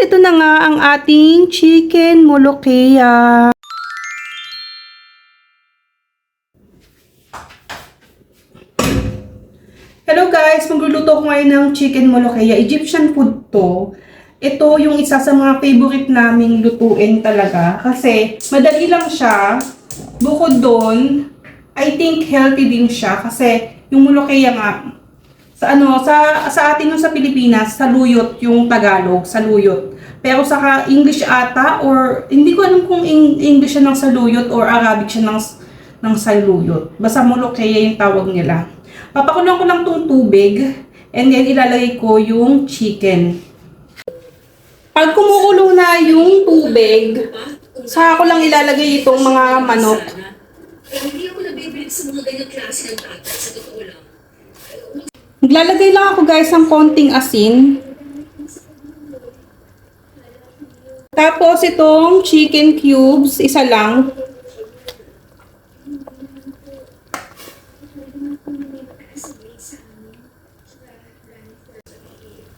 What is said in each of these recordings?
ito na nga ang ating chicken molokhia. Hello guys, magluluto ko ngayon ng chicken molokhia. Egyptian food to. Ito yung isa sa mga favorite naming lutuin talaga. Kasi madali lang siya. Bukod doon, I think healthy din siya. Kasi yung molokhia nga, sa atin yung sa Pilipinas, saluyot yung Tagalog, saluyot. Pero sa English ata, or hindi ko alam kung English siya ng saluyot or Arabic siya ng saluyot. Basta molokhia yung tawag nila. Papakuloan ko lang tong tubig and then ilalagay ko yung chicken. Pag kumukulo na yung tubig, saka ko lang ilalagay itong mga manok. Hindi ako nabibilit sa mga ganyan klase ng tatay, sa totoo lang. Maglalagay lang ako guys ng konting asin. Tapos itong chicken cubes, isa lang.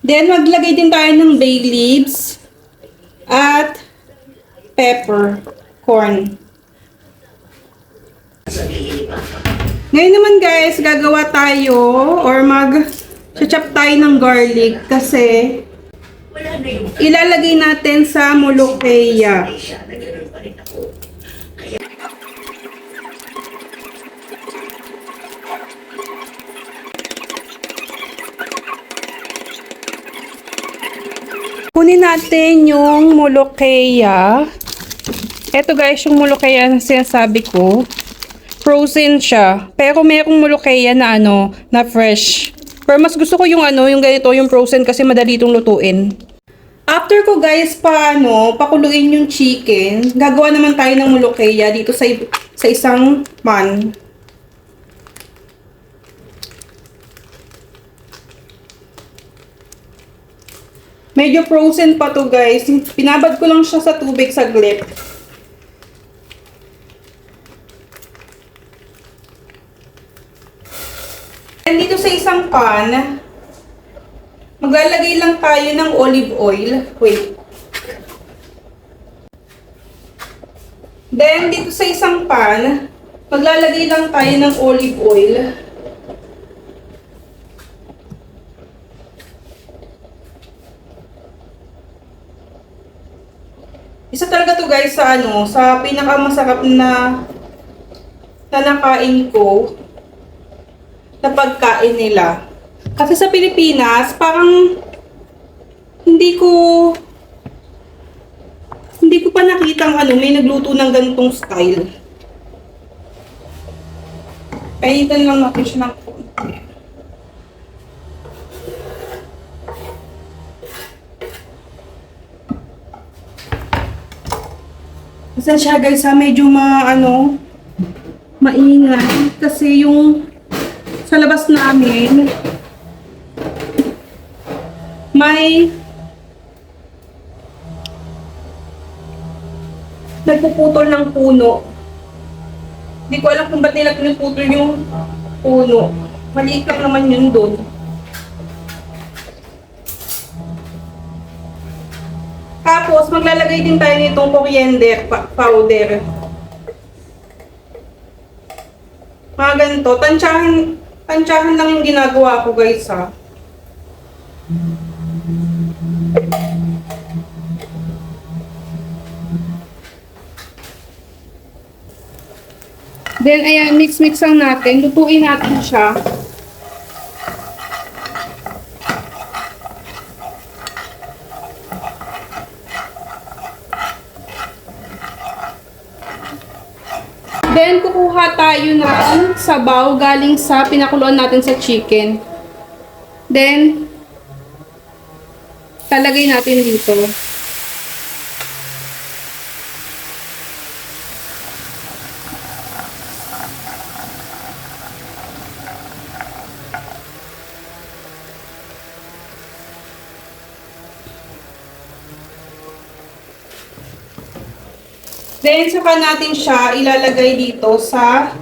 Then maglagay din tayo ng bay leaves at pepper, corn. Ngayon naman guys, gagawa tayo or mag-chop tayo ng garlic kasi ilalagay natin sa molokhia. Kunin natin yung molokhia. Ito guys, yung molokhia na sinasabi ko. Frozen siya. Pero merong molokhia na na fresh. Pero mas gusto ko yung yung ganito, yung frozen kasi madali itong lutuin. After ko guys pakuluin yung chicken, gagawa naman tayo ng molokhia dito sa isang pan. Medyo frozen pa to guys. Pinabad ko lang siya sa tubig saglit. And dito sa isang pan, maglalagay lang tayo ng olive oil. Wait. Then dito sa isang pan, maglalagay lang tayo ng olive oil. Isa talaga to guys sa pinakamasarap na nakain ko na pagkain nila. Kasi sa Pilipinas, parang hindi ko pa nakitang may nagluto ng ganitong style. Painitan lang natin siya ng konti. Pasensya guys medyo maingay kasi yung sa labas namin may nagpuputol ng puno. Hindi ko alam kung ba't nila pinuputol yung puno. Maliit lang naman yun doon. Tapos, maglalagay din tayo nitong coriander powder. Mga ganito. Tansyahan lang yung ginagawa ko guys ha. Then, ayan, mix lang natin. Lutuin natin siya. Then, kukuha tayo ng sabaw galing sa pinakuluan natin sa chicken. Then, talagay natin dito. Then, saka natin siya ilalagay dito sa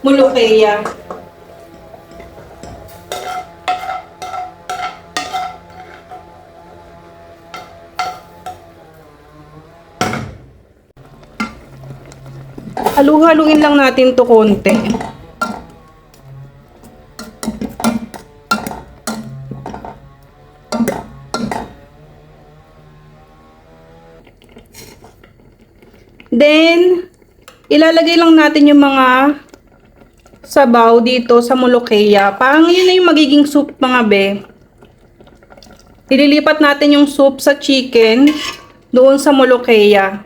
molokhia. Halu-haluin lang natin to konti. Then, ilalagay lang natin yung mga sabaw dito sa molokeya. Parang yun na yung magiging soup mga be. Ililipat natin yung soup sa chicken doon sa molokeya.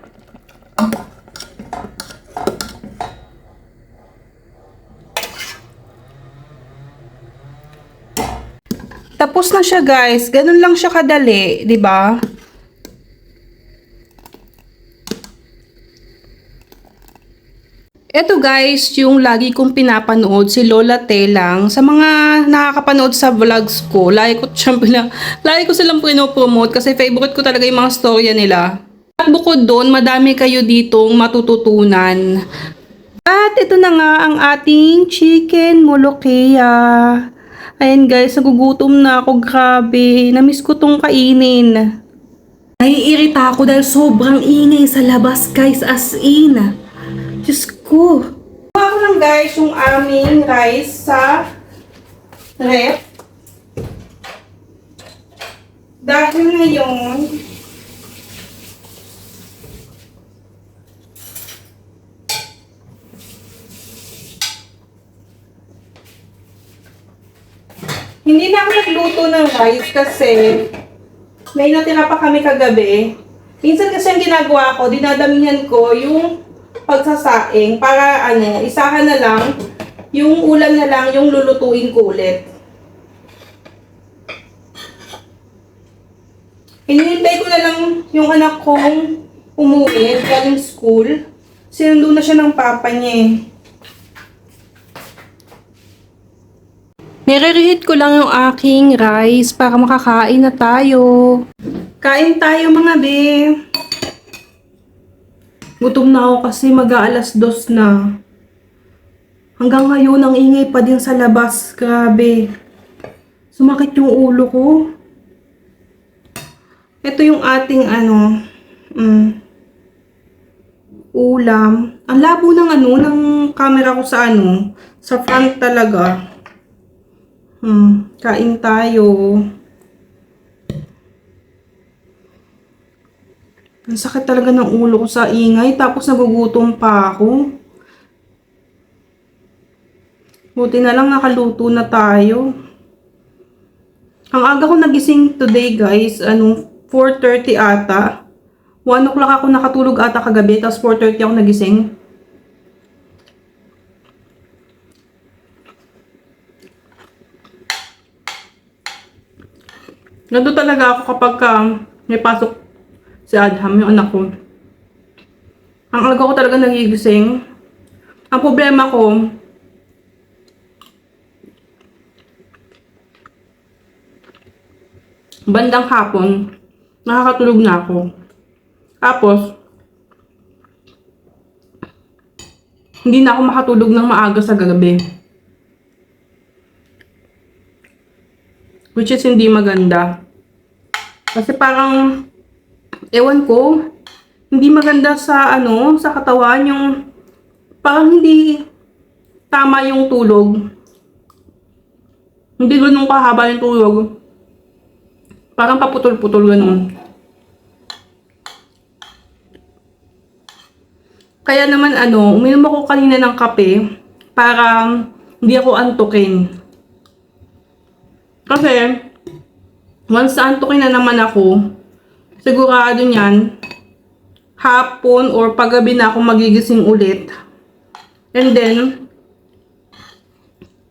Tapos na siya guys. Ganun lang siya kadali, 'di ba? Eto guys, yung lagi kong pinapanood si Lola Telang. Sa mga nakakapanood sa vlogs ko, lagi ko silang pinopromote kasi favorite ko talaga yung mga storya nila. At bukod doon, madami kayo ditong matututunan. At ito na nga ang ating chicken molokeya. Ayan guys, nagugutom na ako, grabe. Namiss ko tong kainin. Naiirita ako dahil sobrang ingay sa labas guys, as in. Diyos ko. Kuha ko lang guys yung aming rice sa ref. Dahil ngayon, hindi na ako nagluto ng rice kasi may natira pa kami kagabi. Minsan kasi ang ginagawa ko, dinadamihan ko yung pagsasaing para isahan na lang, yung ulam na lang yung lulutuin ko ulit. Hinihintay ko na lang yung anak kong umuwi galing school. Sinundo na siya ng papa niya eh. Nire-reheat ko lang yung aking rice para makakain na tayo. Kain tayo mga be. Gutom na ako kasi mag-aalas 2 na. Hanggang ngayon ang ingay pa din sa labas. Grabe. Sumakit yung ulo ko. Ito yung ating ulam. Ang labo ng camera ko sa sa front talaga. Kain tayo. Ang sakit talaga ng ulo ko sa ingay, tapos nagugutom pa ako. Buti na lang nakaluto na tayo. Ang aga ko nagising today guys, 4:30 ata. 1 o'clock ako nakatulog ata kagabi, tapos 4:30 ako nagising. Nandun talaga ako kapag may pasok si Adham, yung anak ko. Ang aga ko talaga nagigising. Ang problema ko, bandang hapon, nakakatulog na ako. Tapos, hindi na ako makatulog ng maaga sa gabi. Which is hindi maganda. Kasi parang, ewan ko, hindi maganda sa sa katawan, yung parang hindi tama yung tulog. Hindi ganun kahaba yung tulog. Parang paputol-putol ganun. Kaya naman uminom ako kanina ng kape para hindi ako antukin. Kasi once antukin na naman ako, sigurado niyan, hapon or paggabi na ako magigising ulit. And then,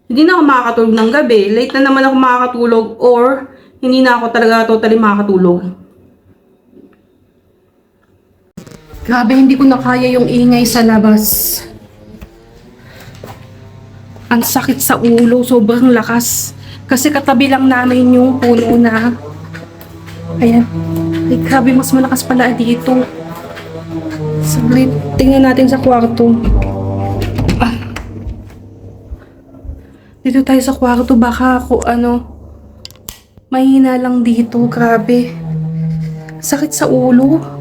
hindi na ako makakatulog ng gabi. Late na naman ako makakatulog or hindi na ako talaga totally makakatulog. Grabe, hindi ko na kaya yung ingay sa labas. Ang sakit sa ulo, sobrang lakas. Kasi katabi lang namin yung puno na. Ayan. Ay, grabe, mas malakas pala dito. Saglit, tingnan natin sa kwarto. Dito tayo sa kwarto, baka ako mahina lang dito, grabe. Sakit sa ulo.